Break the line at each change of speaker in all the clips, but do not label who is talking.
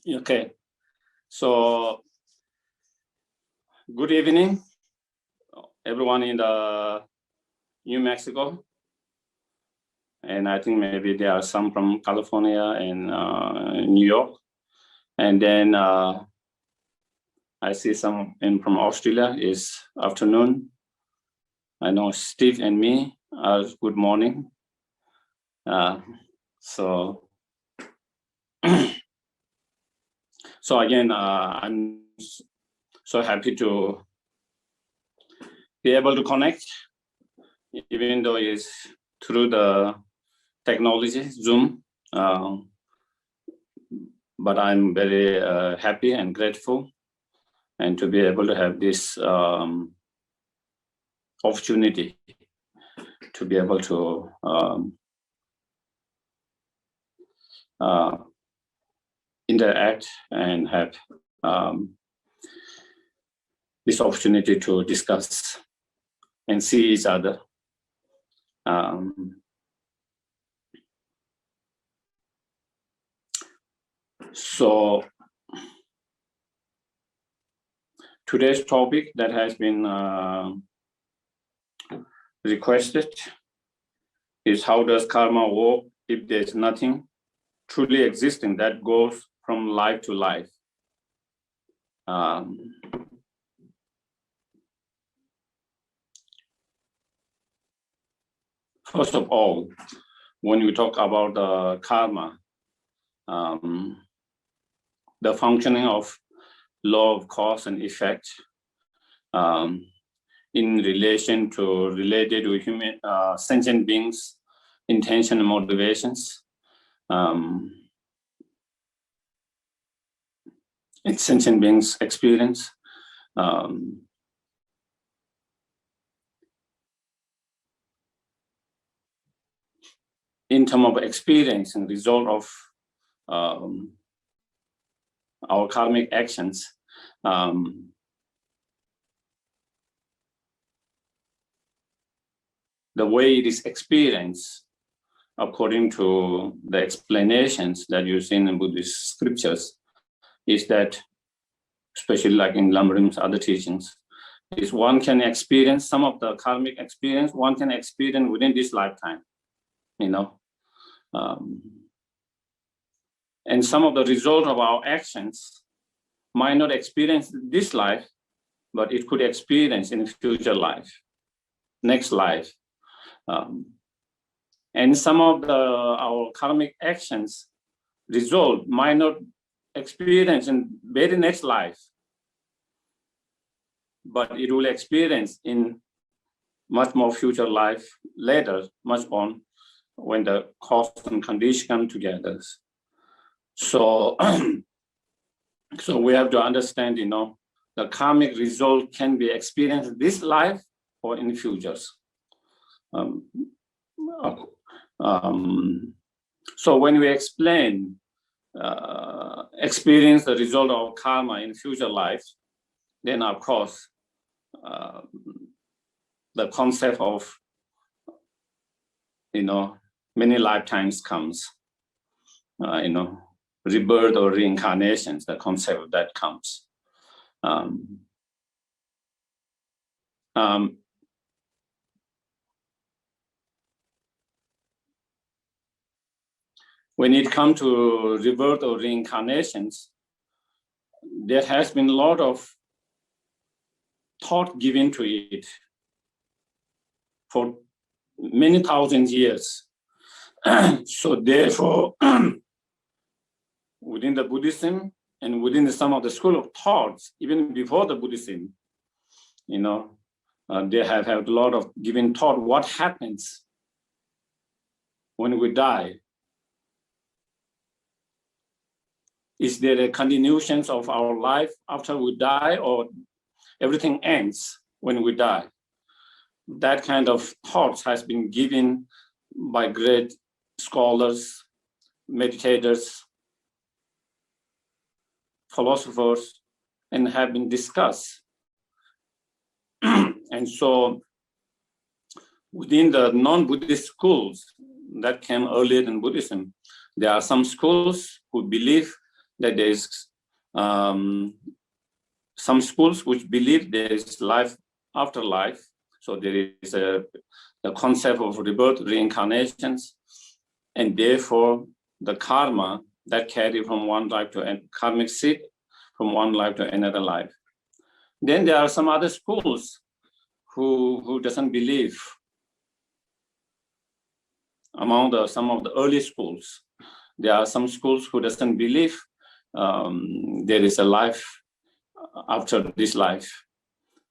Okay, so good evening, everyone in the New Mexico, and I think maybe there are some from California and New York, and then I see some in from Australia. It's afternoon. I know Steve and me are good morning. So again, I'm so happy to be able to connect, even though it's through the technology, Zoom. But I'm very happy and grateful, and to be able to have this opportunity to be able to interact and have this opportunity to discuss and see each other. So today's topic that has been requested is, how does karma work if there's nothing truly existing that goes from life to life? First of all, when we talk about karma, the functioning of law of cause and effect in relation to related to human sentient beings, intention and motivations. In sentient beings' experience. In terms of experience and result of our karmic actions, the way it is experienced, according to the explanations that you see in Buddhist scriptures, is that, especially like in Lamrim's other teachings, is one can experience some of the karmic experience, one can experience within this lifetime, you know. And some of the result of our actions might not experience this life, but it could experience in future life, next life. And some of our karmic actions result might not experience in very next life, but it will experience in much more future life later, much on, when the cause and condition come together. So, so we have to understand, you know, the karmic result can be experienced in this life or in the futures. So when we explain experience the result of karma in future life, then of course the concept of, you know, many lifetimes comes, you know, rebirth or reincarnations, the concept of that comes. When it comes to rebirth or reincarnations, there has been a lot of thought given to it for many thousand years. So therefore, within the Buddhism and within some of the school of thoughts, even before the Buddhism, you know, they have had a lot of given thought what happens when we die. Is there a continuation of our life after we die, or everything ends when we die? That kind of thoughts has been given by great scholars, meditators, philosophers, and have been discussed. And so within the non-Buddhist schools that came earlier than Buddhism, there are some schools who believe that there is some schools which believe there is life after life. So there is a concept of rebirth, reincarnations, and therefore the karma that carry from one life to a karmic seed from one life to another life. Then there are some other schools who doesn't believe. Among some of the early schools, there are some schools who doesn't believe there is a life after this life.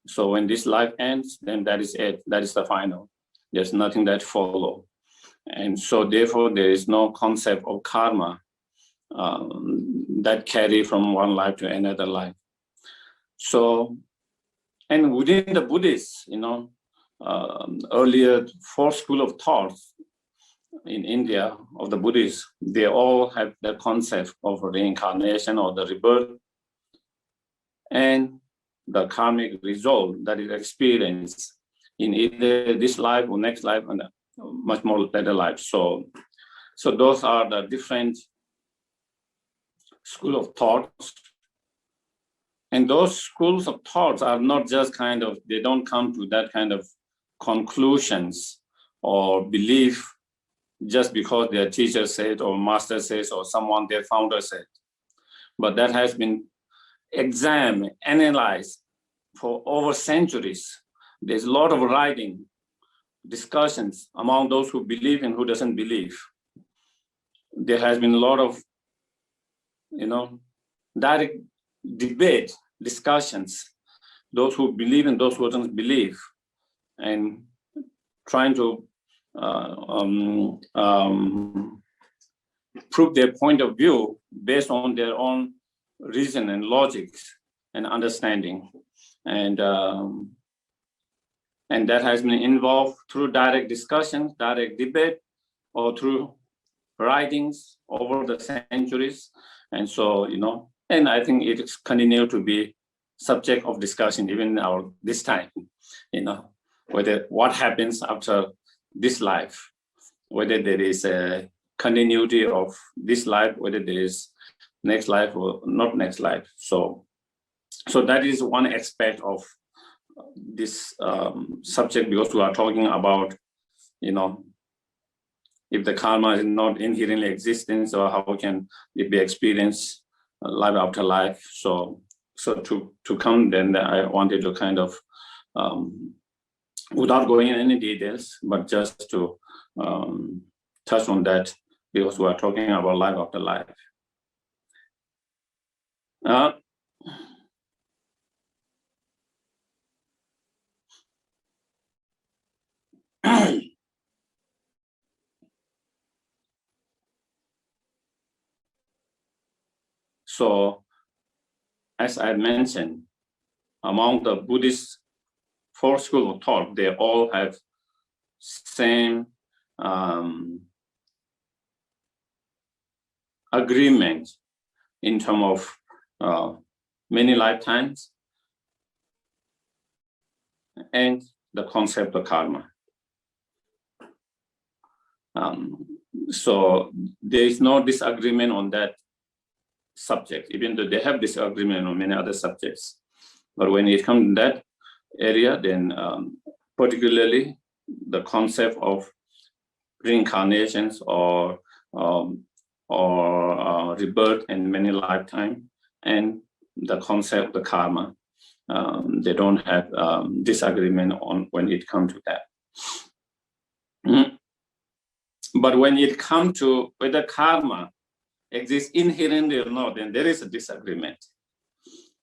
So when this life ends, then that is it. That is the final. There's nothing that follow. And so therefore there is no concept of karma that carry from one life to another life. So, and within the Buddhists, earlier 4 school of thoughts in India of the Buddhists, they all have the concept of reincarnation or the rebirth and the karmic result that is experienced in either this life or next life and much more later life. So those are the different school of thoughts. And those schools of thoughts are not just they don't come to that kind of conclusions or belief just because their teacher said or master says or someone, their founder said. But that has been examined, analyzed for over centuries. There's a lot of writing, discussions among those who believe and who doesn't believe. There has been a lot of, direct debate, discussions, those who believe and those who don't believe, and trying to prove their point of view based on their own reason and logics and understanding. And that has been involved through direct discussions, direct debate, or through writings over the centuries. And so, and I think it continues to be subject of discussion even this time, whether what happens after this life, whether there is a continuity of this life, whether there is next life or not next life. So that is one aspect of this subject, because we are talking about, if the karma is not inherently existing, so how can it be experienced life after life? So to come, then I wanted to kind of, without going in any details, but just to touch on that, because we are talking about life after life. So, as I mentioned, among the Buddhist 4 schools of thought, they all have same agreement in terms of many lifetimes and the concept of karma. So there is no disagreement on that subject, even though they have disagreement on many other subjects. But when it comes to that area, then particularly the concept of reincarnations or rebirth in many lifetimes, and the concept of the karma, they don't have disagreement on when it comes to that. But when it comes to whether karma exists inherently or not, then there is a disagreement,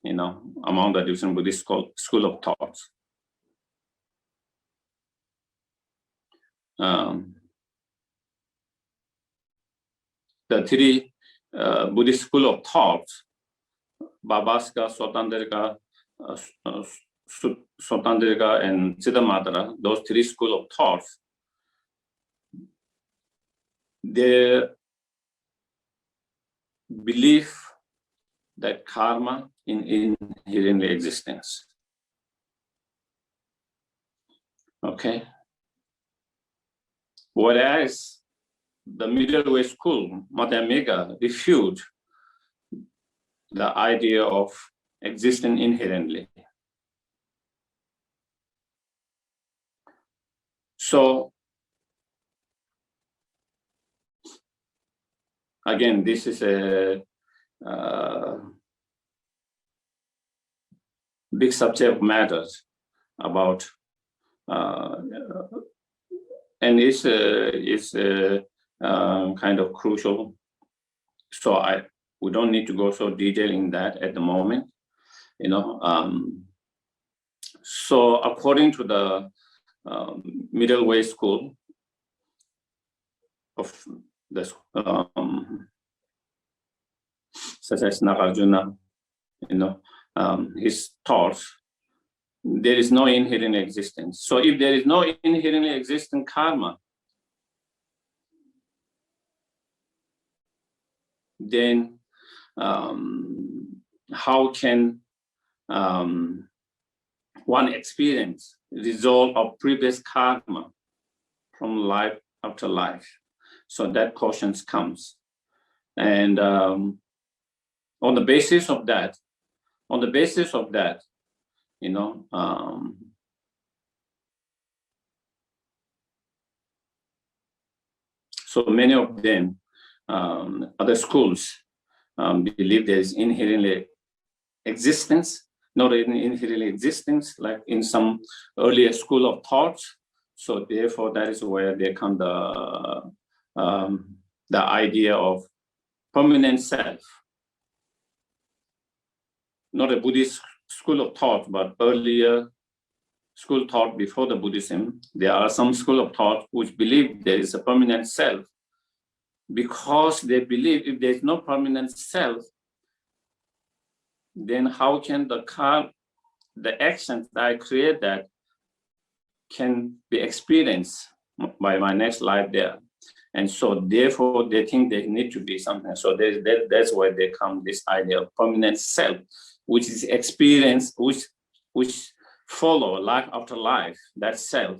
among the different Buddhist school of thoughts. The 3 Buddhist school of thoughts, Bhabaska, Sotandrika, and Siddhamatra, those 3 school of thoughts, they believe that karma in inherently existence. Okay. Whereas the middle way school, Madhyamika, refute the idea of existing inherently. So again, this is a big subject matters about, and it's kind of crucial. So we don't need to go so detailed in that at the moment, you know. So according to the middle way school of the such as Nagarjuna, you know, his thoughts, there is no inherent existence. So if there is no inherently existent karma, then how can one experience result of previous karma from life after life? So that question comes. And on the basis of that, you know, so many of them, other schools, believe there is inherently existence, not inherently existence, like in some earlier school of thoughts. So therefore, that is where there come the idea of permanent self. Not a Buddhist school of thought, but earlier school thought before the Buddhism. There are some school of thought which believe there is a permanent self, because they believe if there is no permanent self, then how can the actions that I create that can be experienced by my next life there? And so therefore they think they need to be something. So that's where they come this idea of permanent self, which is experience, which follow life after life, that self.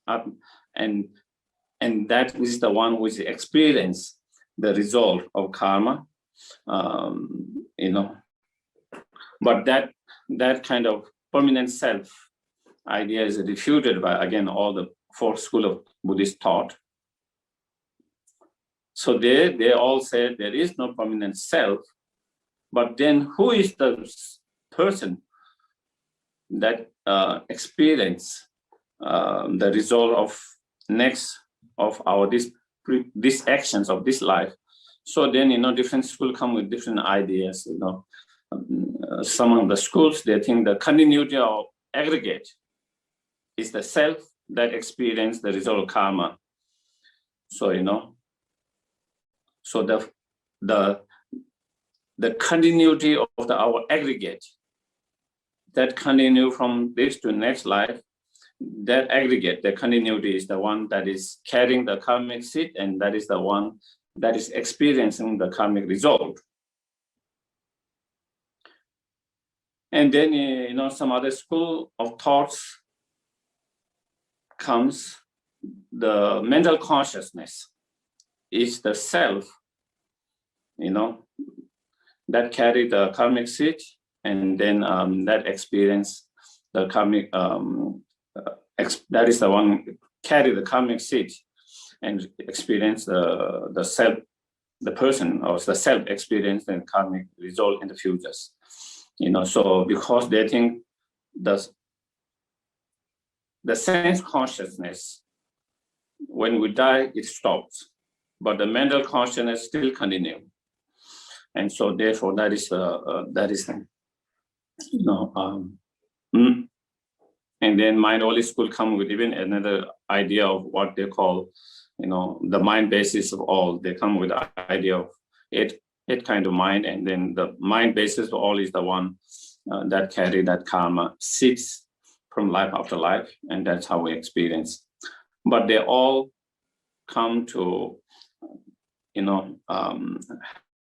And that is the one which experience the result of karma, you know. But that kind of permanent self idea is refuted by, again, all the four schools of Buddhist thought. So they all said there is no permanent self, but then who is the person that experience the result of next of our these actions of this life? So then, you know, different schools come with different ideas, you know. Some of the schools, they think the continuity of aggregate is the self that experience the result of karma. So, you know, so the continuity of our aggregate, that continue from this to next life, that aggregate, the continuity is the one that is carrying the karmic seed, and that is the one that is experiencing the karmic result. And then, you know, some other school of thoughts comes, the mental consciousness is the self, you know, that carry the karmic seed, and then that experience the karmic, that is the one carry the karmic seed and experience the self, the person, or the self experience the karmic result in the futures. You know, so because they think the sense consciousness, when we die, it stops, but the mental consciousness still continue. And so therefore that is you know, and then mind only school come with even another idea of what they call, you know, the mind basis of all. They come with the idea of eight kind of mind, and then the mind basis of all is the one that carry that karma seeds from life after life, and that's how we experience. But they all come to, you know,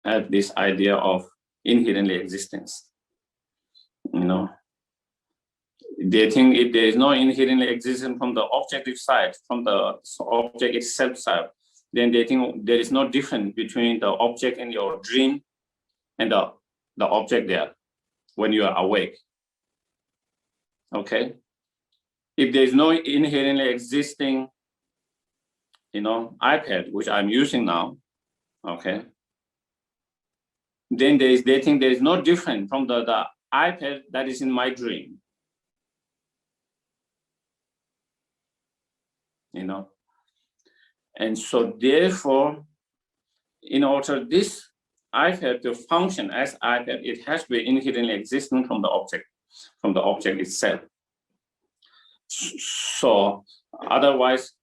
have this idea of inherently existence. You know, they think if there is no inherently existence from the objective side, from the object itself side, then they think there is no difference between the object in your dream and the the object there when you are awake. Okay. If there is no inherently existing, iPad, which I'm using now, okay, then they think there is no different from the iPad that is in my dream. And so therefore, in order this iPad to function as iPad, it has to be inherently existing from the object itself. So otherwise,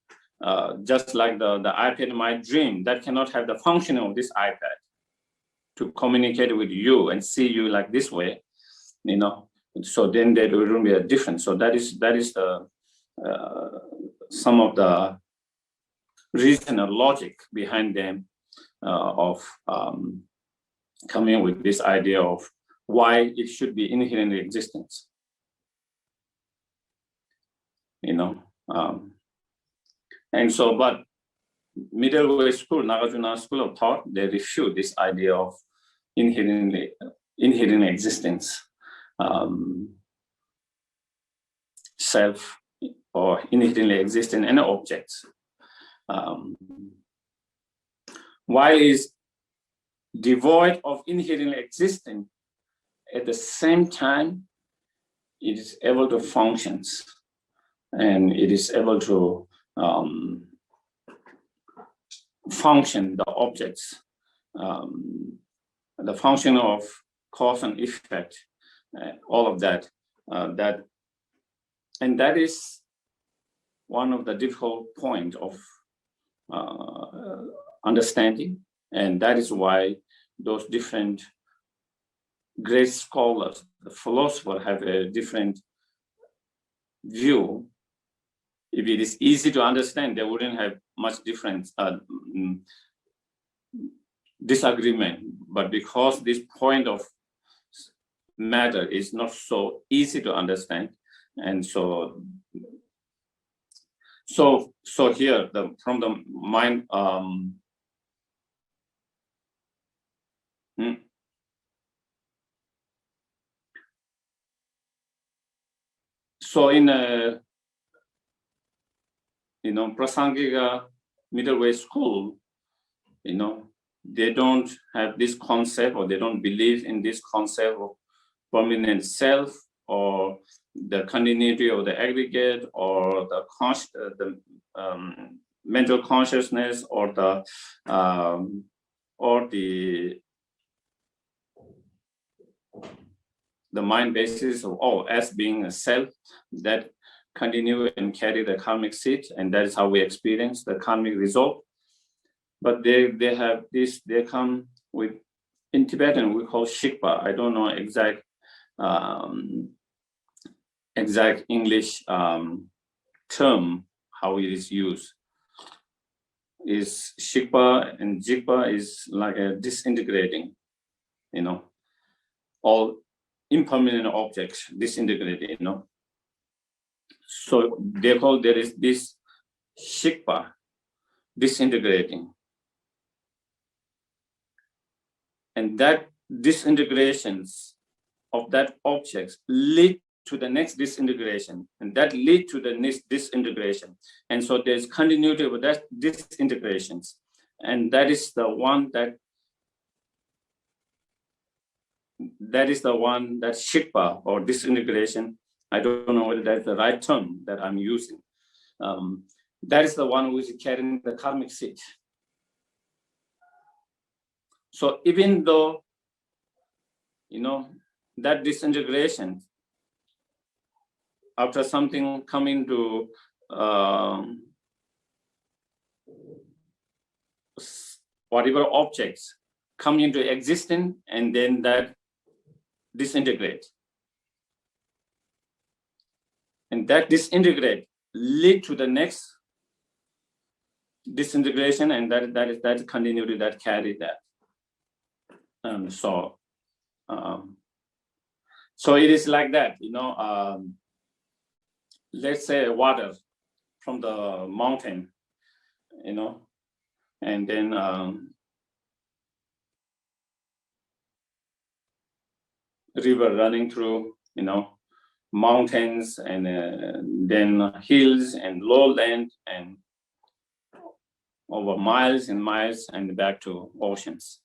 just like the iPad in my dream, that cannot have the function of this iPad to communicate with you and see you like this way, so then there will be a difference. So that is the some of the reason or logic behind them of coming with this idea of why it should be inherently existence. And so, but middle way school, Nagarjuna School of Thought, they refute this idea of inherent existence, self, or inherently existing any objects. While is devoid of inherently existing, at the same time, it is able to function, and it is able to function the objects, the function of cause and effect, all of that, and that is one of the difficult point of understanding, and that is why those different great scholars, the philosophers, have a different view. If it is easy to understand, they wouldn't have much difference, disagreement. But because this point of matter is not so easy to understand, and so here from the mind. So in Prasangika middle way school, they don't have this concept, or they don't believe in this concept of permanent self, or the continuity of the aggregate, or the mental consciousness, or the mind basis of all as being a self that continue and carry the karmic seed, and that is how we experience the karmic result. But they have this, they come with, in Tibetan we call shikpa. I don't know exact English term how it is used. Is shikpa and jikpa is like a disintegrating, all impermanent objects disintegrating, So therefore there is this shikpa disintegrating, and that disintegrations of that objects lead to the next disintegration, and that lead to the next disintegration, and so there's continuity with that disintegrations, and that is the one that shikpa or disintegration. I don't know whether that's the right term that I'm using. That is the one which is carrying the karmic seed. So even though, that disintegration, after something coming to whatever objects come into existence, and then that disintegrate, and that disintegrate lead to the next disintegration, and that continuity that carry that. So it is like that, let's say water from the mountain, and then river running through, mountains and then hills and lowland and over miles and miles and back to oceans.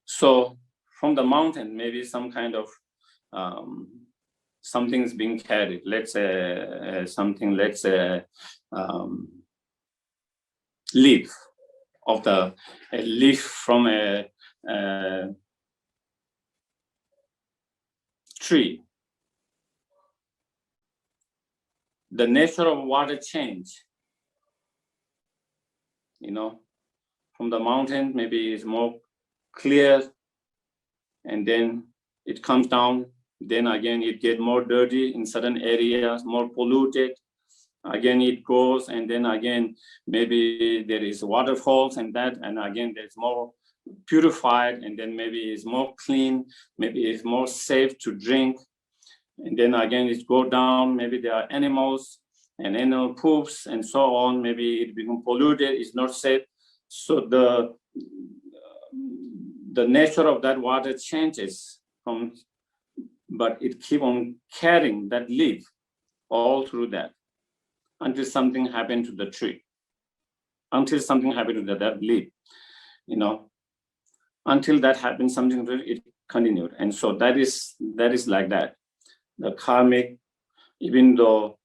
So from the mountain, maybe some kind of something is being carried. Let's say leaf of a leaf from a tree. The nature of water change. From the mountain, maybe it's more clear, and then it comes down. Then again, it gets more dirty in certain areas, more polluted. Again, it goes, and then again, maybe there is waterfalls and that, and again, there's more purified, and then maybe it's more clean, maybe it's more safe to drink. And then again, it goes down, maybe there are animals and animal poops and so on. Maybe it becomes polluted, it's not safe. So the nature of that water changes but it keeps on carrying that leaf all through that until something happened to the tree, until something happened to that leaf, until that happened, something to it continued. And so that is like that. The karmic, even though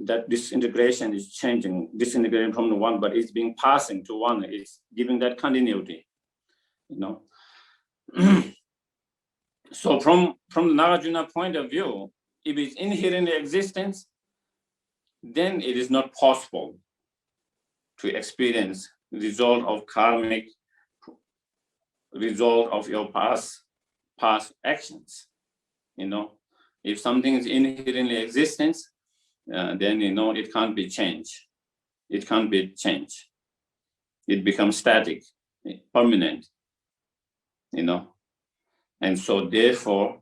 that disintegration is changing, disintegrating from the one, but it's being passing to one, it's giving that continuity, So from the Nagarjuna point of view, if it's inherent in existence, then it is not possible to experience the result of karmic, result of your past actions. If something is inherently existence, then it can't be changed. It can't be changed. It becomes static, permanent. And so therefore,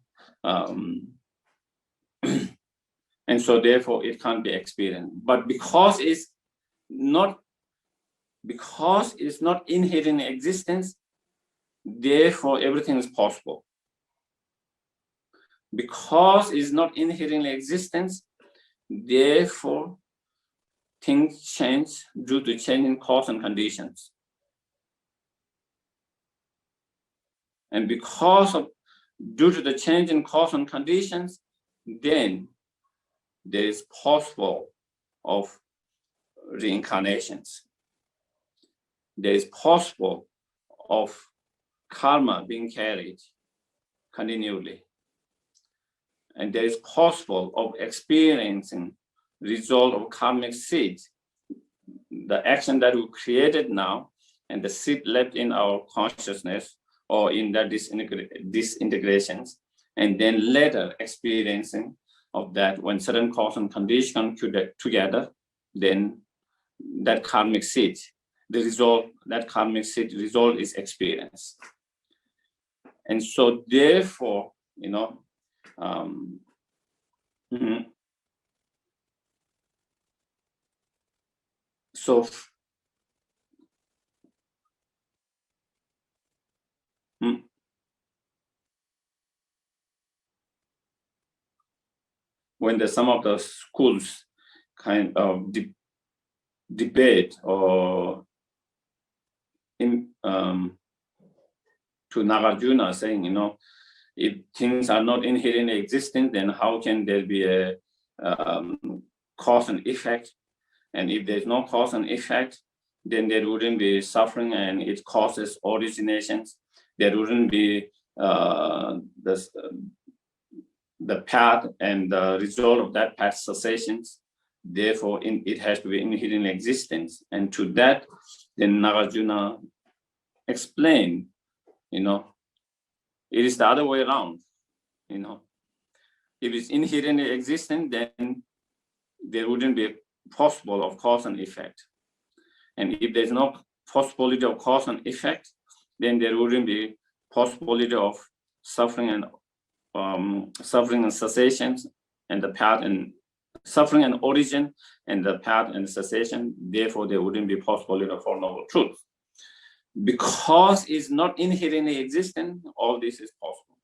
it can't be experienced. But because it's not inherent in existence, therefore everything is possible. Because it's not inherent in existence, therefore things change due to changing cause and conditions. And due to the change in cause and conditions, then there is possible of reincarnations. There is possible of karma being carried continually. And there is possible of experiencing result of karmic seed, the action that we created now, and the seed left in our consciousness or in that disintegrations, and then later experiencing of that when certain cause and condition together, then that karmic seed, that karmic seed result is experienced. And so therefore, so when some of the schools kind of debate or to Nagarjuna saying, if things are not inherently existent, then how can there be a cause and effect? And if there's no cause and effect, then there wouldn't be suffering and it causes originations. There wouldn't be the path and the result of that path cessations. Therefore, it has to be inherent existence. And to that, then Nagarjuna explained, it is the other way around. If it's inherently existent, then there wouldn't be possible of cause and effect. And if there's no possibility of cause and effect, then there wouldn't be possibility of suffering and cessations, and the path and suffering and origin and the path and cessation. Therefore, there wouldn't be possibility of Four Noble Truths. because it's not inherently existent, all this is possible.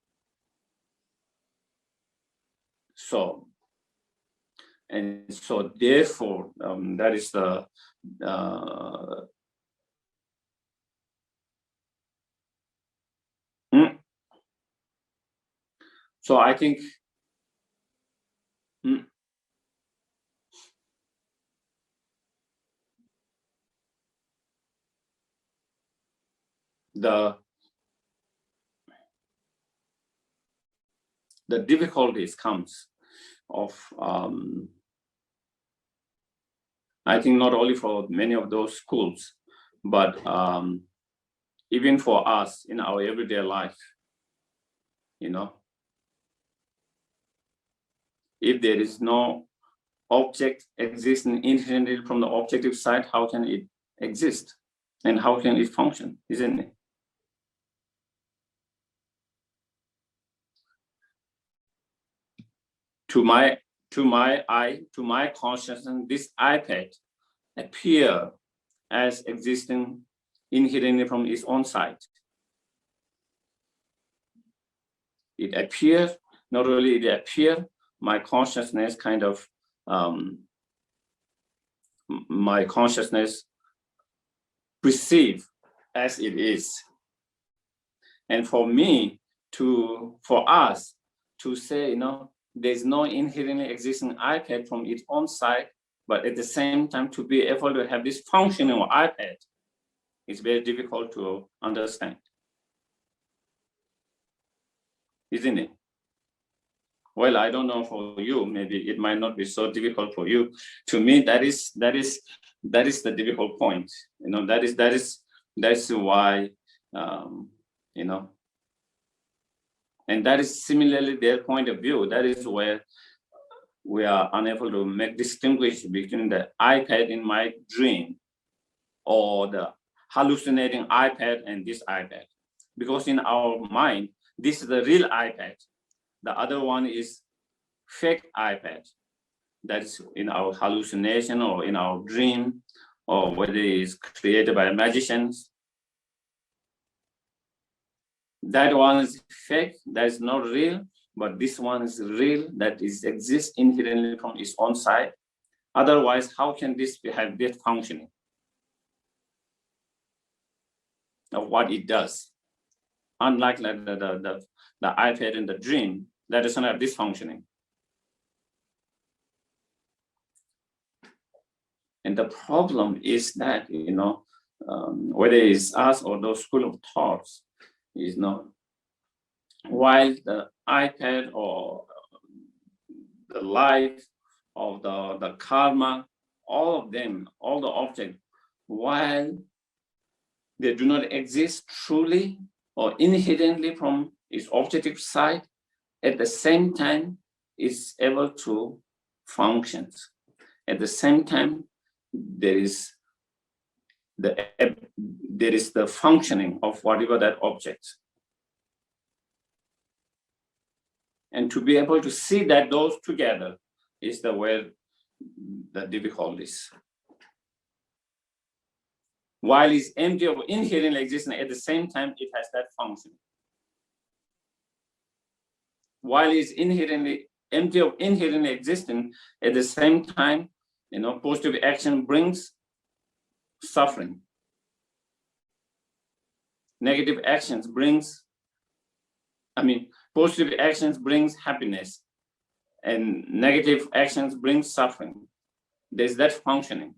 So, and so therefore, that is the so I think the difficulties comes of I think not only for many of those schools, but even for us in our everyday life, you know, if there is no object existing inherently from the objective side, how can it exist? And how can it function, isn't it? To my consciousness, this iPad appear as existing inherently from its own side. It appears, not only it appear, my consciousness kind of, my consciousness perceive as it is. And for me for us to say, you know, there's no inherently existing iPad from its own side, but at the same time to be able to have this functioning iPad is very difficult to understand, isn't it? Well, I don't know for you, maybe it might not be so difficult for you. To me, that is the difficult point. You know, that's why, you know, and that is similarly their point of view. That is where we are unable to make distinguish between the iPad in my dream or the hallucinating iPad and this iPad. Because in our mind, this is the real iPad. The other one is fake iPad. That is in our hallucination or in our dream, or whether it is created by magicians. That one is fake, that is not real, but this one is real, that is exists inherently from its own side. Otherwise, how can this have this functioning of what it does? Unlike the iPad in the dream, that doesn't have this functioning. And the problem is that, you know, whether it's us or those school of thoughts, is not, while the iPad or the life of the karma, all of them, all the objects, while they do not exist truly or inherently from its objective side, at the same time, it's able to function. At the same time, there is the functioning of whatever that object. And to be able to see that those together is the where the difficulties. While it's empty of inherent existence, at the same time, it has that function. While it's inherently empty of inherent existence, at the same time, you know, positive action brings suffering. Negative actions brings, positive actions brings happiness, and negative actions bring suffering. There's that functioning.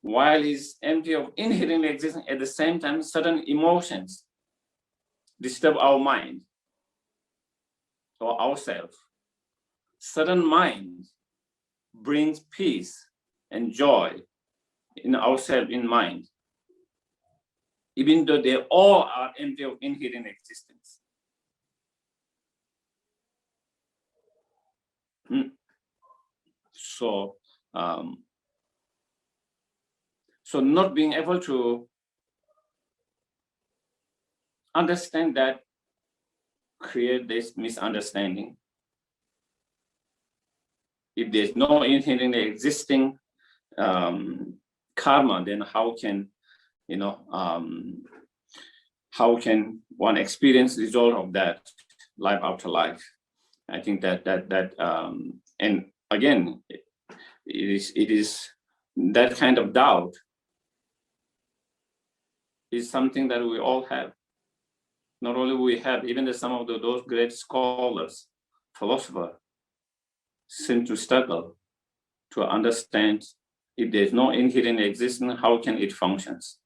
While it's empty of inherent existence, at the same time, certain emotions disturb our mind or ourselves. Certain minds brings peace and joy in ourselves, in mind, even though they all are empty of inherent existence. So not being able to understand that create this misunderstanding. If there's no inherently existing karma, then how can, how can one experience the result of that life after life? I think that and again, it is that kind of doubt is something that we all have. Not only we have, even some of those great scholars, philosophers, seem to struggle to understand if there's no inherent existence, how can it functions?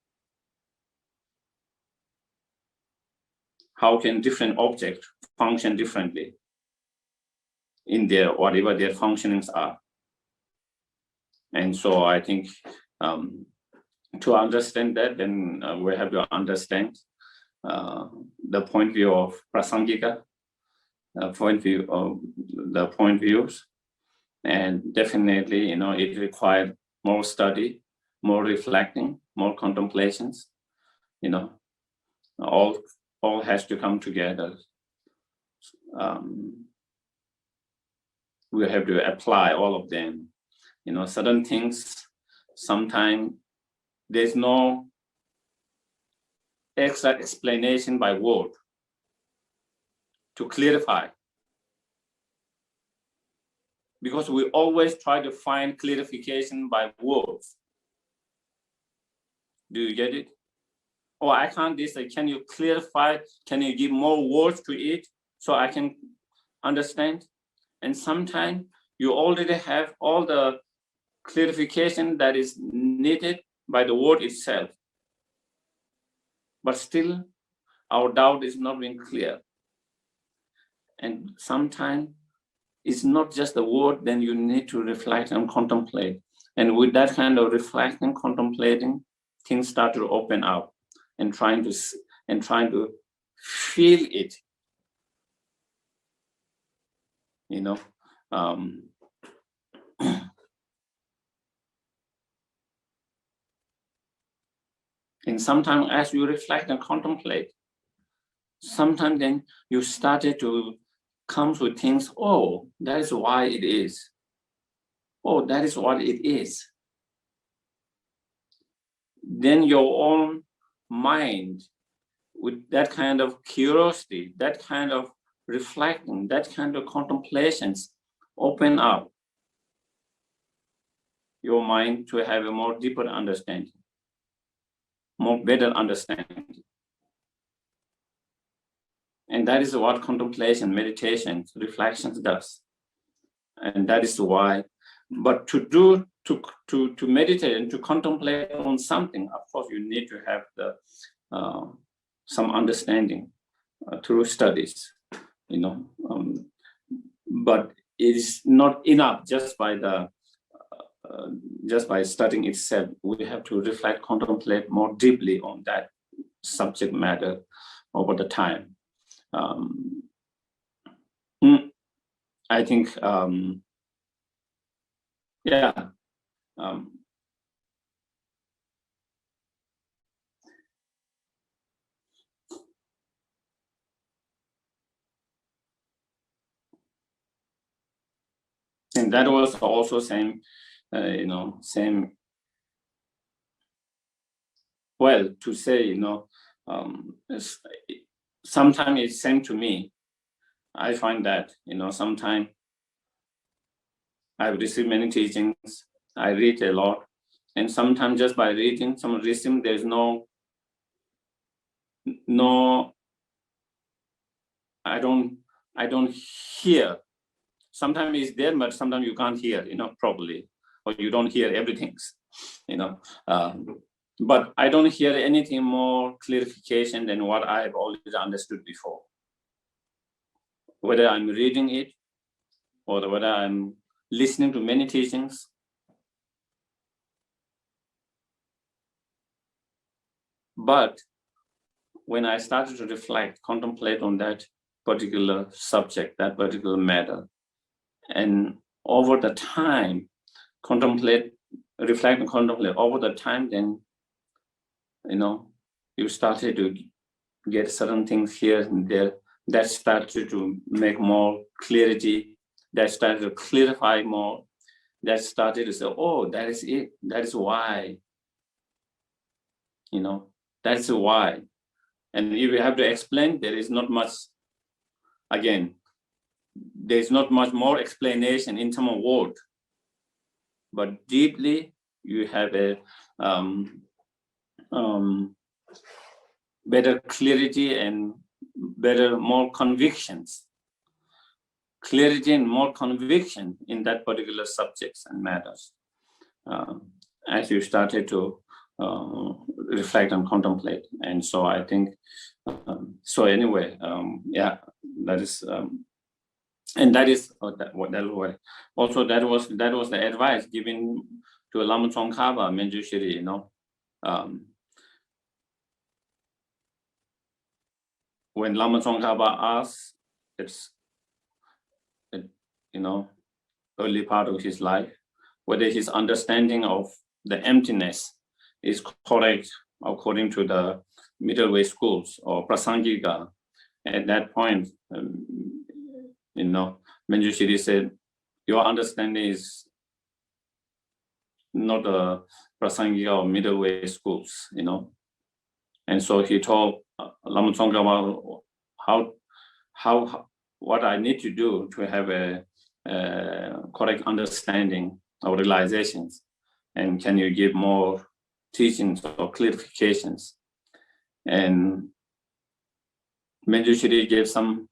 How can different objects function differently in their whatever their functionings are? And so I think to understand that, then we have to understand the point view of prasangika, the point views, and definitely, it required more study, more reflecting, more contemplations. All has to come together. We have to apply all of them. Certain things, sometimes there's no extra explanation by word to clarify, because we always try to find clarification by words. Do you get it? Oh, I can't this. Can you clarify? Can you give more words to it so I can understand? And sometimes you already have all the clarification that is needed by the word itself, but still our doubt is not being clear. And sometimes it's not just the word, then you need to reflect and contemplate. And with that kind of reflecting, contemplating, things start to open up and trying to feel it. And sometimes as you reflect and contemplate, sometimes then you started to come to things, oh, that is why it is. Oh, that is what it is. Then your own mind, with that kind of curiosity, that kind of reflecting, that kind of contemplations, open up your mind to have a more deeper understanding, more better understanding. And that is what contemplation, meditation, reflections does. And that is why, but to meditate and to contemplate on something, of course, you need to have some understanding through studies, but it is not enough just by studying itself. We have to reflect, contemplate more deeply on that subject matter over the time. I think, and that was also same, well, to say, sometimes it's same to me. I find that, sometimes I've received many teachings, I read a lot, and sometimes just by reading some wisdom, there's no, I don't hear. Sometimes it's there, but sometimes you can't hear, properly, or you don't hear everything, but I don't hear anything more clarification than what I've already understood before. Whether I'm reading it or whether I'm listening to many teachings, but when I started to reflect, contemplate on that particular subject, that particular matter, and over the time, reflect and contemplate over the time, then, you started to get certain things here and there that started to make more clarity, that started to clarify more, that started to say, oh, that is it, that is why That's why. And if you have to explain, there is not much, again, there's not much more explanation in terms of word, but deeply you have a better clarity and better, more convictions. Clarity and more conviction in that particular subjects and matters as you started to reflect and contemplate. And so I think, so anyway, yeah, that is, and that is that way. Also, that was the advice given to Lama Tsongkhapa Manjushri, when Lama Tsongkhapa asked, early part of his life, whether his understanding of the emptiness is correct according to the middle way schools or prasangika. At that point, Manjushri said, your understanding is not a prasangika or middle way schools, And so he told Lama Tsongkhapa how what I need to do to have a correct understanding of realizations, and can you give more teachings or clarifications? And Manjushri gave some,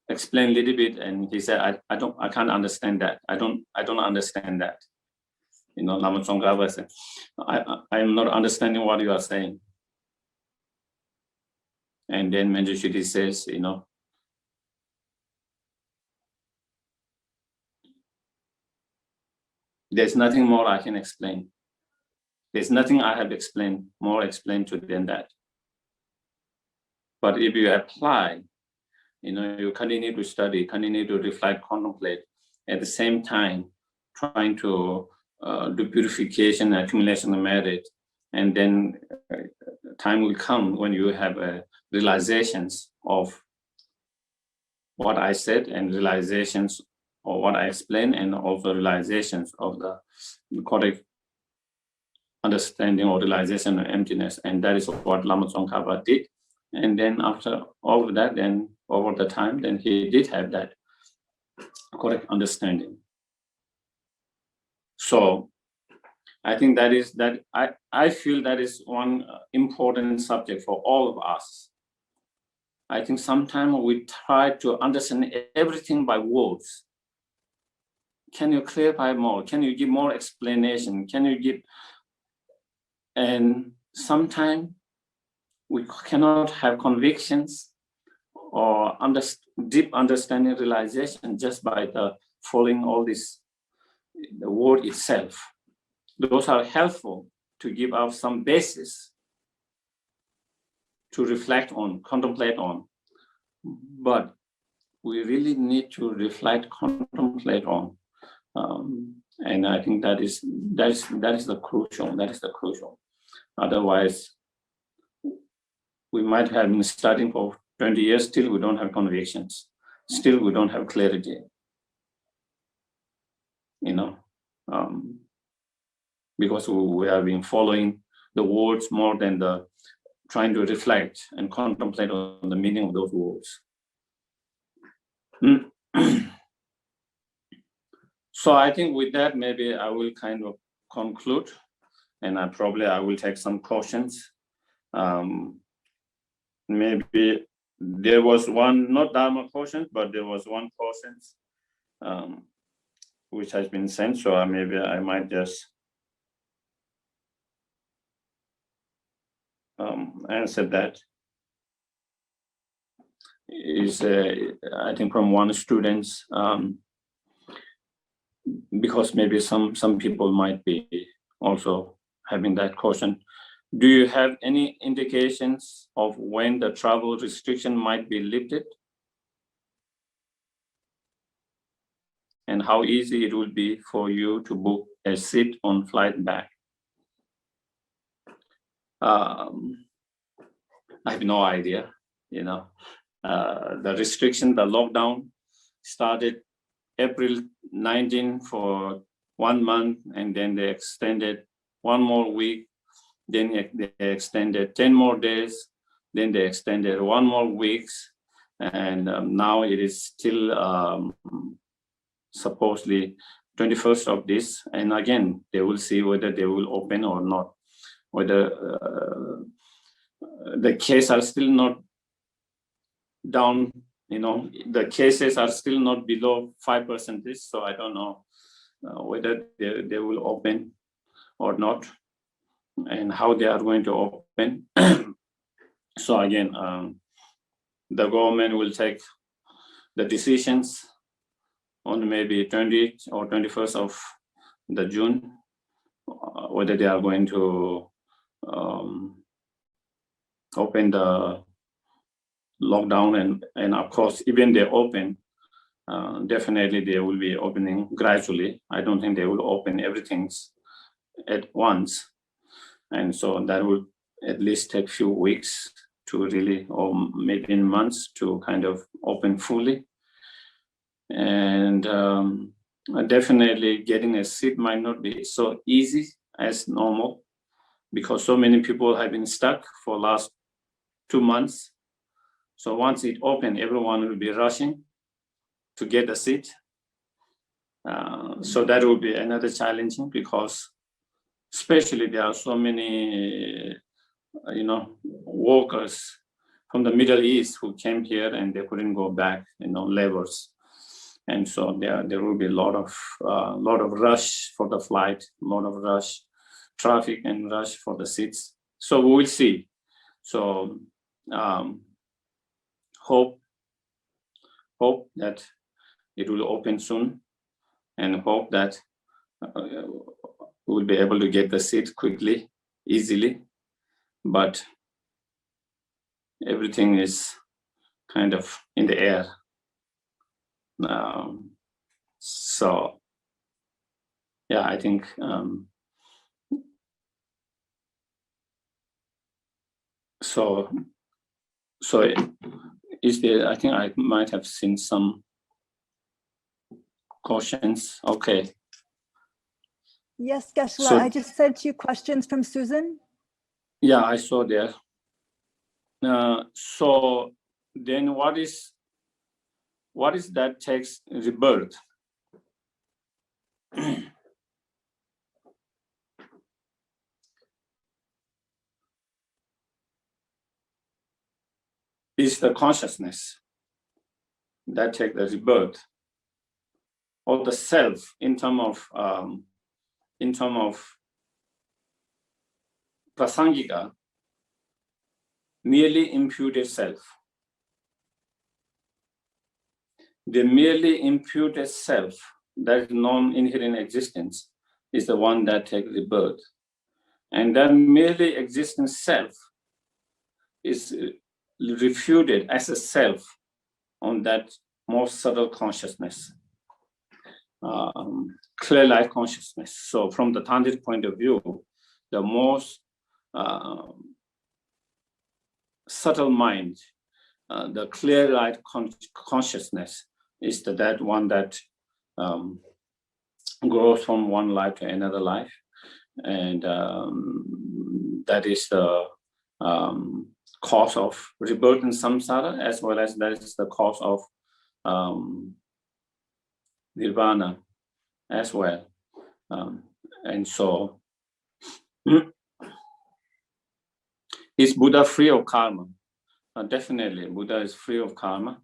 explained a little bit, and he said, I can't understand that. I don't understand that. Lama Tsongkhapa said, I am not understanding what you are saying. And then Manjushri says, there's nothing more I can explain. There's nothing I have explained to than that. But if you apply, you continue to study, continue to reflect, contemplate, at the same time, trying to do purification, accumulation of merit, and then time will come when you have realizations of what I said and realizations of what I explained, and also realizations of the correct understanding or realization of emptiness. And that is what Lama Tsongkhapa did. And then after all of that, then over the time, then he did have that correct understanding. So I think that is that I feel that is one important subject for all of us. I think sometimes we try to understand everything by words. Can you clarify more? Can you give more explanation? Can you give? And sometimes we cannot have convictions or deep understanding, realization just by the following all this, the word itself. Those are helpful to give us some basis to reflect on, contemplate on. But we really need to reflect, contemplate on. And I think that is the crucial. Otherwise, we might have been studying for 20 years, still we don't have convictions. Still we don't have clarity. Because we have been following the words more than trying to reflect and contemplate on the meaning of those words. So I think with that, maybe I will kind of conclude, and I will take some questions. Maybe there was one, not Dharma question, but there was one question which has been sent. So maybe I might just answer that. Is I think from one student, because maybe some people might be also having that question. Do you have any indications of when the travel restriction might be lifted? And how easy it would be for you to book a seat on flight back? I have no idea, the restriction, the lockdown started April 19 for 1 month, and then they extended 1 more week Then they extended 10 more days. Then they extended 1 more weeks. And now it is still supposedly 21st of this. And again, they will see whether they will open or not. Whether the cases are still not down, the cases are still not below 5%. So I don't know whether they will open or not, and how they are going to open. So again, the government will take the decisions on maybe 20th or 21st of the June, whether they are going to open the lockdown, and of course, even they open, definitely they will be opening gradually. I don't think they will open everything at once. And so that will at least take a few weeks to really, or maybe in months, to kind of open fully. And definitely getting a seat might not be so easy as normal, because so many people have been stuck for last 2 months. So once it opens, everyone will be rushing to get a seat. So that will be another challenging, because especially there are so many, workers from the Middle East who came here and they couldn't go back, laborers. And so there will be a lot of rush for the flight, a lot of rush traffic and rush for the seats. So we will see. So hope that it will open soon, and hope that we'll be able to get the seat quickly, easily. But everything is kind of in the air. So yeah, I think so is there, I think I might have seen some questions. Okay.
Yes, Geshe-la, I just sent you questions from Susan.
Yeah, I saw there. So then what is that takes rebirth? Is the consciousness that takes the rebirth, or the self in terms of prasangika, merely imputed self. The merely imputed self, that is non-inherent existence, is the one that takes rebirth. And that merely existent self is refuted as a self on that most subtle consciousness, clear light consciousness. So from the Tantric point of view, the most subtle mind, the clear light consciousness, is that one that grows from one life to another life. And that is the cause of rebirth in samsara, as well as that is the cause of nirvana as well. And so, is Buddha free of karma? Definitely, Buddha is free of karma.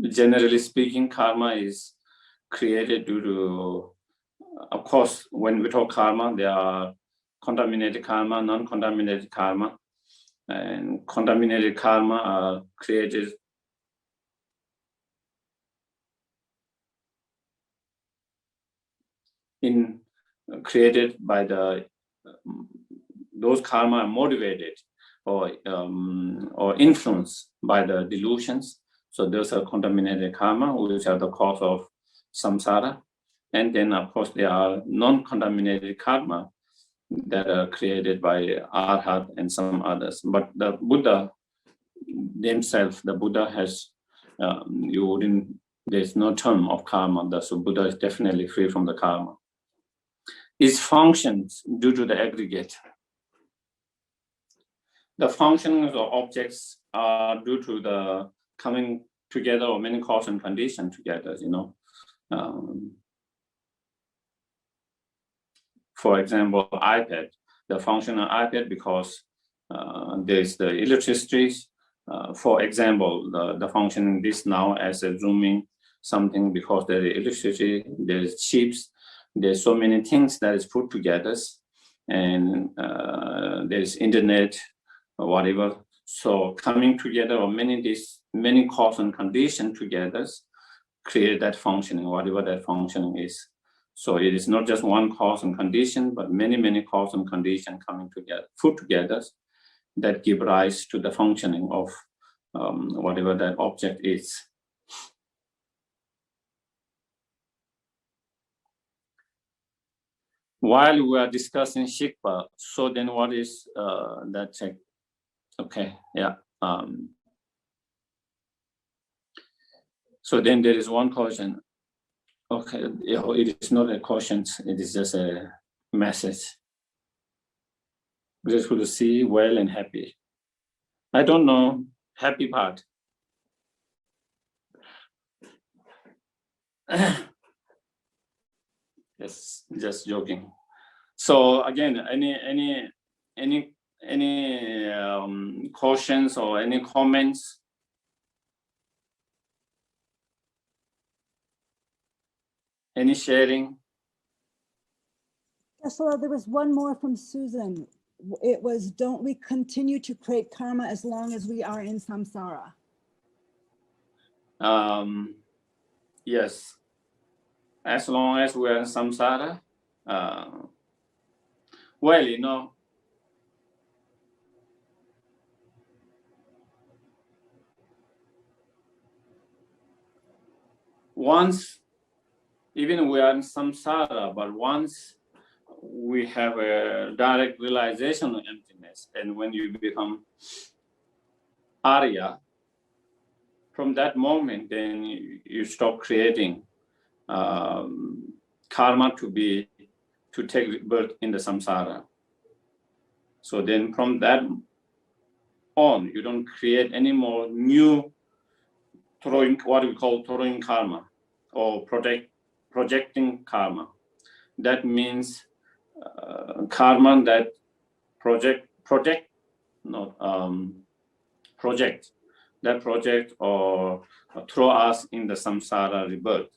Generally speaking, karma is created due to, of course, when we talk karma, there are contaminated karma, non-contaminated karma. And contaminated karma are created by those karma are motivated or influenced by the delusions. So those are contaminated karma, which are the cause of samsara. And then, of course, there are non-contaminated karma that are created by arhat and some others. But the Buddha themselves, the Buddha has, you wouldn't There's no term of karma, so Buddha is definitely free from the karma. Its functions due to the aggregate. The functions of objects are due to the coming together of many cause and condition together, For example, iPad, the function of iPad because there's the electricity. For example, the function this now as a zooming something because there is electricity, there's chips, there's so many things that is put together, and there's internet or whatever. So coming together of many cause and condition together create that functioning, whatever that functioning is. So it is not just one cause and condition, but many cause and condition coming together, put together, that give rise to the functioning of whatever that object is. While we are discussing Shikpa, so then what is that check? Okay, yeah. So then there is one question. Okay, it is not a question, it is just a message. Grateful to see, well and happy. I don't know, happy part. Yes, just joking. So again, any questions or any comments? Any sharing?
Geshe-la, there was one more from Susan. It was, don't we continue to create karma as long as we are in samsara?
Yes. As long as we are in samsara, well, once, even we are in samsara, but once we have a direct realization of emptiness, and when you become Arya, from that moment, then you stop creating karma to take birth in the samsara. So then from that on, you don't create any more new what we call throwing karma or projecting karma. That means karma that project or throw us in the samsara rebirth.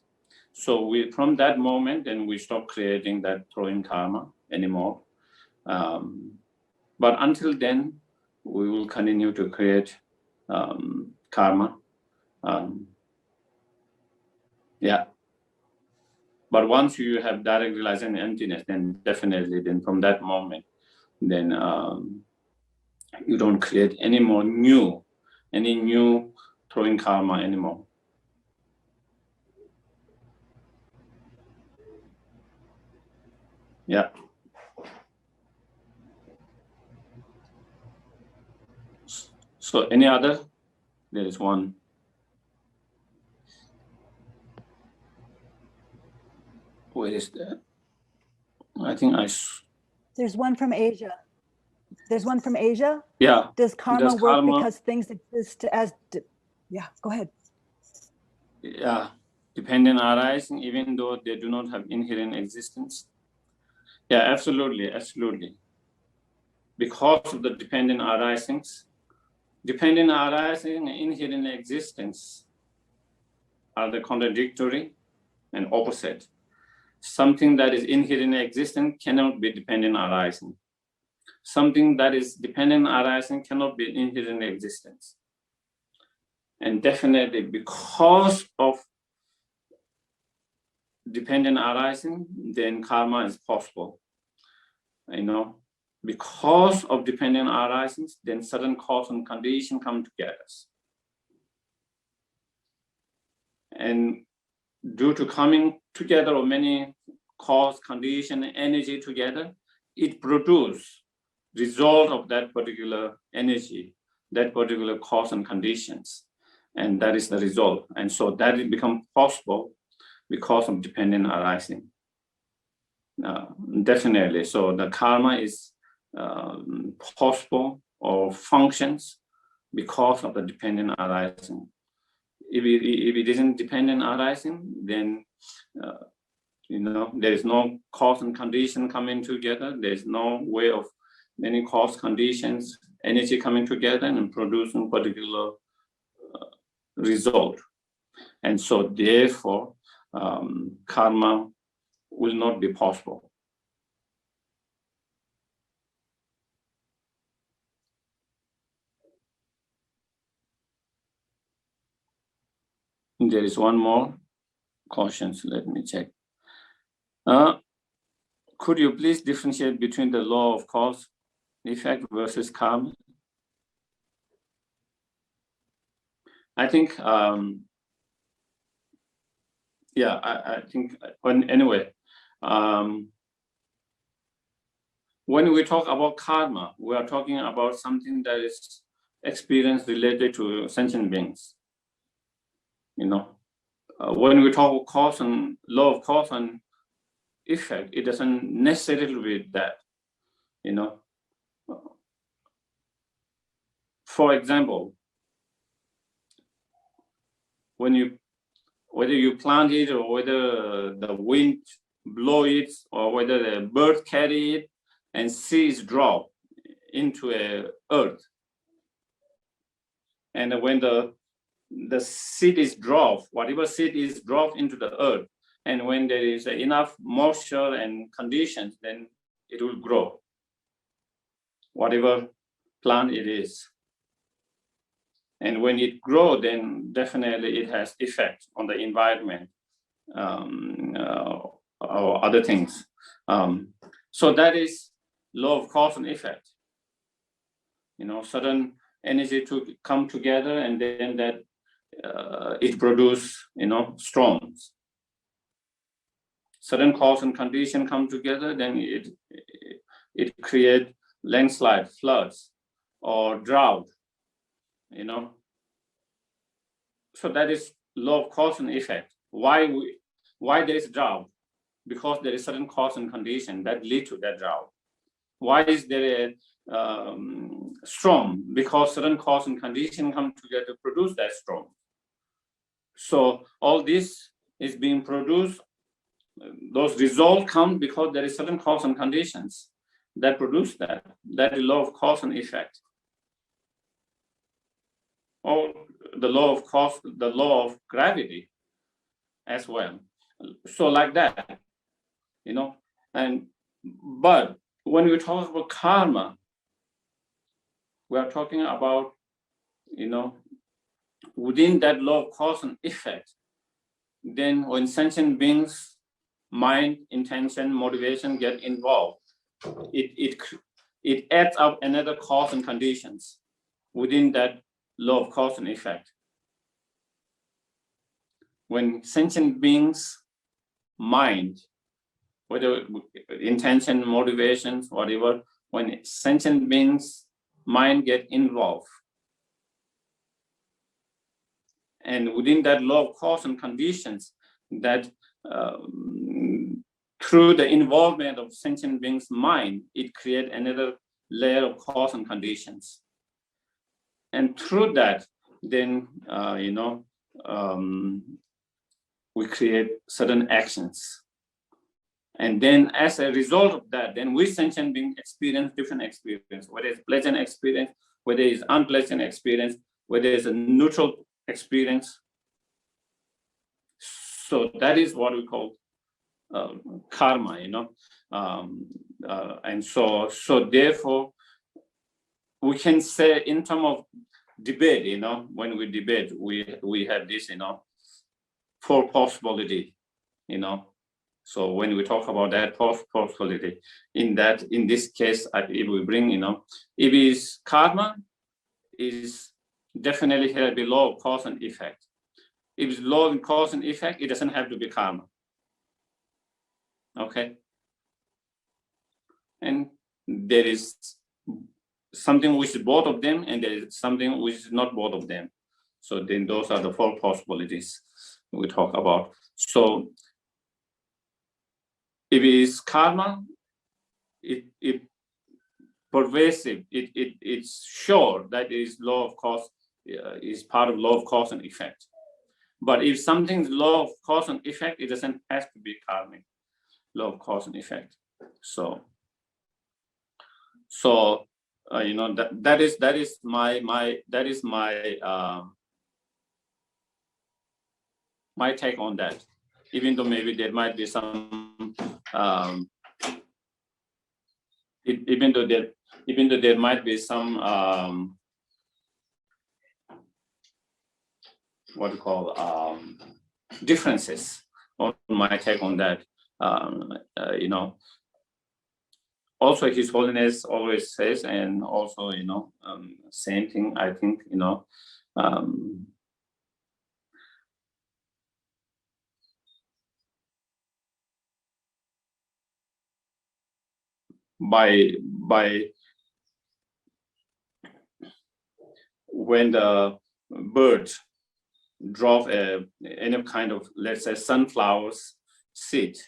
So from that moment, then we stop creating that throwing karma anymore. But until then, we will continue to create karma. Yeah. But once you have direct realization emptiness, then definitely, then from that moment, then you don't create any new throwing karma anymore. Yeah. So any other? There is one. Where is that? I think
There's one from Asia. There's one from Asia.
Yeah.
Does karma work because things exist as? Yeah, go ahead.
Yeah, dependent arising, even though they do not have inherent existence. Yeah, absolutely. Because of the dependent arisings and inherent existence are the contradictory and opposite. Something that is inherent existent cannot be dependent arising. Something that is dependent arising cannot be inherent existence. And definitely because of dependent arising, then karma is possible. Because of dependent arising, then certain cause and condition come together. And due to coming together of many cause, condition, energy together, it produces result of that particular energy, that particular cause and conditions. and that is the result. And so that it becomes possible because of dependent arising. Definitely. So the karma is possible or functions because of the dependent arising. If it isn't dependent arising, then there is no cause and condition coming together. There's no way of any cause conditions, energy coming together and producing particular result. And so therefore, karma will not be possible. There is one more question. Let me check. Could you please differentiate between the law of cause effect versus karma? I think, I think anyway, when we talk about karma, we are talking about something that is experience related to sentient beings. When we talk about cause and law of cause and effect, it doesn't necessarily be that. For example, whether you plant it or whether the wind blow it or whether the bird carry it and seeds drop into a earth. And when the seed is dropped, whatever seed is dropped into the earth, and when there is enough moisture and conditions, then it will grow, whatever plant it is. And when it grows, then definitely it has effect on the environment or other things. So that is law of cause and effect. Certain energy to come together, and then that it produce, storms. Certain cause and condition come together, then it create landslide, floods, or drought. So that is law of cause and effect. Why there is drought? Because there is certain cause and condition that lead to that drought. Why is there a storm? Because certain cause and condition come together to produce that storm. So all this is being produced. Those results come because there is certain cause and conditions that produce that. That is law of cause and effect. Or the law of cause, the law of gravity as well. So like that, but when we talk about karma, we are talking about, within that law of cause and effect, then when sentient beings, mind, intention, motivation get involved, it adds up another cause and conditions within that law of cause and effect. When sentient beings, mind, whether intention, motivations, whatever, when sentient beings, mind get involved, and within that law of cause and conditions, that through the involvement of sentient beings' mind, it creates another layer of cause and conditions. And through that, then, we create certain actions. And then as a result of that, then we sentient beings experience different experience, whether it's pleasant experience, whether it's unpleasant experience, whether it's a neutral experience. So that is what we call karma, and so therefore we can say in terms of debate, when we debate, we have this, four possibility, So when we talk about that possibility, in this case, if we bring, if is karma, is definitely here the law of cause and effect. If it's law of cause and effect, it doesn't have to be karma. Okay. And there is something which is both of them, and there is something which is not both of them. So then those are the four possibilities we talk about. So if it is karma, it pervasive, it's sure that is law of cause, is part of law of cause and effect. But if something's law of cause and effect, it doesn't have to be karmic, law of cause and effect. So you know, that is my my take on that. Even though maybe there might be some even though there might be some what you call differences on my take on that. You know, also His Holiness always says, and also, you know, same thing, I think, you know, by when the bird drop any kind of, let's say, sunflowers seed,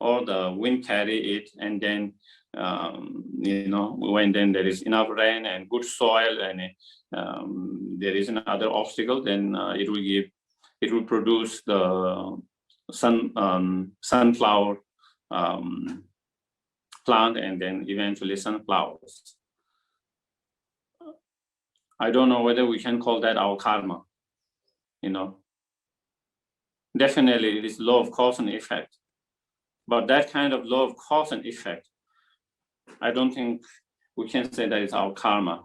or the wind carry it, and then you know, when then there is enough rain and good soil, and there is another obstacle, then it will produce the sunflower plant, and then eventually sunflowers. I don't know whether we can call that our karma, you know. Definitely it is law of cause and effect, but that kind of law of cause and effect, I don't think we can say that it's our karma,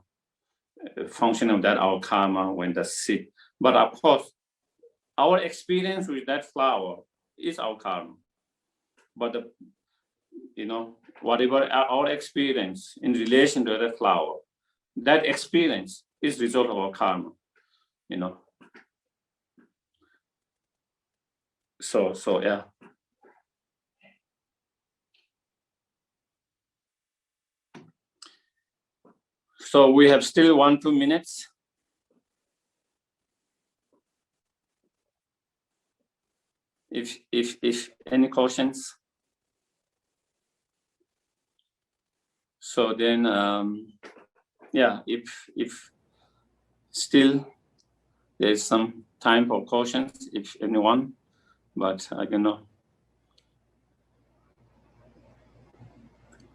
function of that our karma when the seed. But of course, our experience with that flower is our karma. But the, you know, whatever our experience in relation to that flower, that experience is result of our karma, you know. So yeah. So we have still 1-2 minutes. If any questions. So then, yeah, if still there's some time for questions, if anyone, but I don't know.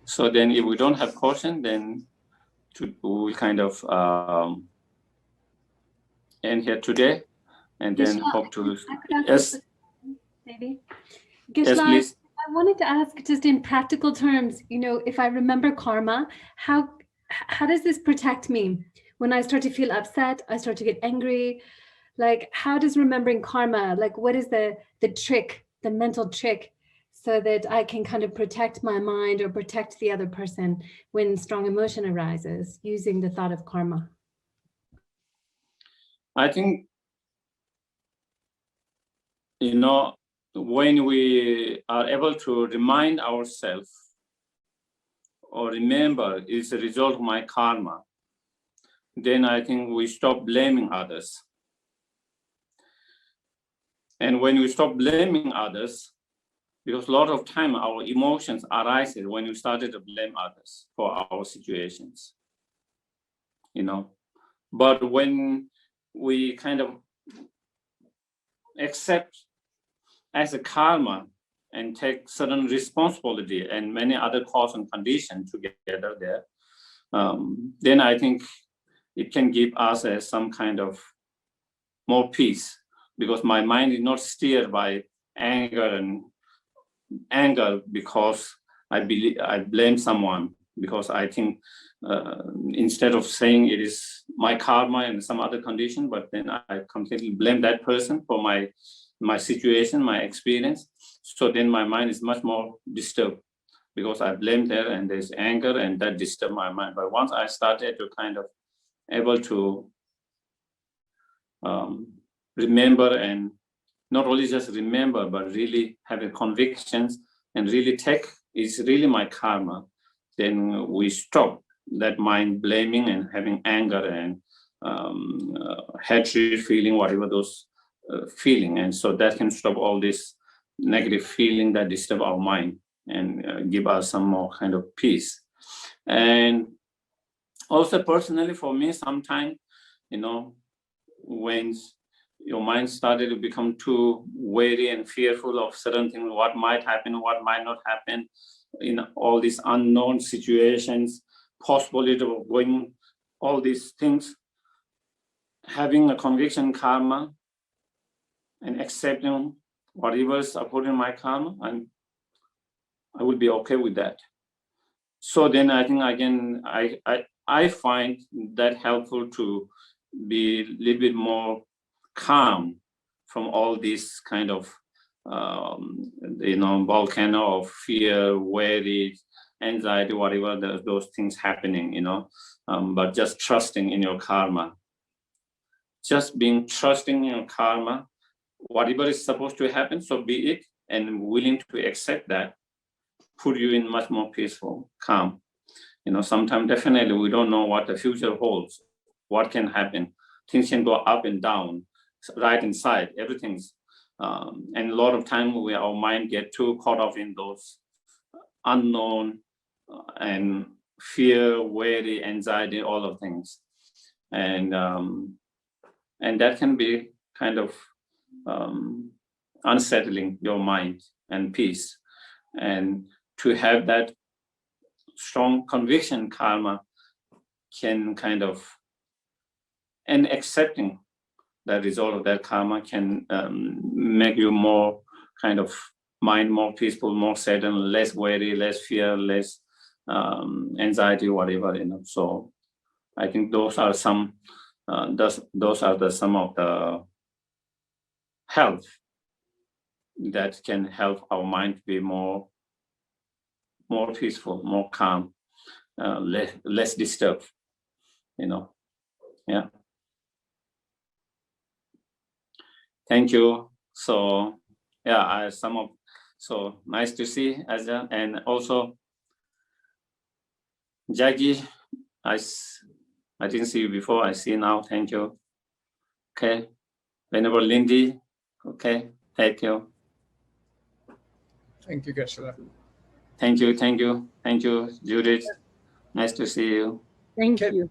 So then if we don't have question, then we kind of end here today, and then hope to, yes.
Maybe.
Yes, please.
I wanted to ask, just in practical terms, you know, if I remember karma, how does this protect me? When I start to feel upset, I start to get angry. Like, how does remembering karma, like, what is the trick, the mental trick, so that I can kind of protect my mind or protect the other person when strong emotion arises, using the thought of karma?
I think, you know, when we are able to remind ourselves or remember it's a result of my karma, then I think we stop blaming others. And when we stop blaming others, because a lot of time our emotions arise when we started to blame others for our situations, you know. But when we kind of accept as a karma and take certain responsibility and many other cause and conditions together there, then I think it can give us some kind of more peace, because my mind is not steered by anger because I blame someone, because I think instead of saying it is my karma and some other condition, but then I completely blame that person for my situation, my experience. So then my mind is much more disturbed, because I blame there and there's anger, and that disturbs my mind. But once I started to kind of able to remember, and not only just remember, but really having convictions and really take it's really my karma, then we stop that mind blaming and having anger and hatred feeling, whatever those feeling. And so that can stop all this negative feeling that disturb our mind and give us some more kind of peace. And also personally for me, sometimes, when your mind started to become too wary and fearful of certain things, what might happen, what might not happen, in all these unknown situations, possibility of going, all these things, having a conviction karma and accepting whatever is according to my karma, and I will be okay with that. So then I think again, I find that helpful to be a little bit more calm from all this kind of volcano of fear, worry, anxiety, whatever those things happening, but just trusting in your karma. Just being trusting in your karma, whatever is supposed to happen, so be it, and willing to accept that, put you in much more peaceful, calm. Sometimes definitely we don't know what the future holds, what can happen. Things can go up and down, right inside, everything's. And a lot of time our mind get too caught up in those unknown and fear, worry, anxiety, all of things. And that can be kind of unsettling your mind and peace. And to have that strong conviction karma can kind of, and accepting the result of that karma can make you more kind of mind more peaceful, more settled, less worry, less fear, less anxiety, whatever, So I think those are some some of the health that can help our mind to be more peaceful, more calm, less disturbed, Yeah. Thank you. So yeah, so nice to see Aja, and also Jackie. I didn't see you before. I see now. Thank you. Okay. Whenever Lindy. Okay. Thank you.
Thank you, Geshe-la.
Thank you, Judith. Nice to see you.
Thank
Okay.
you.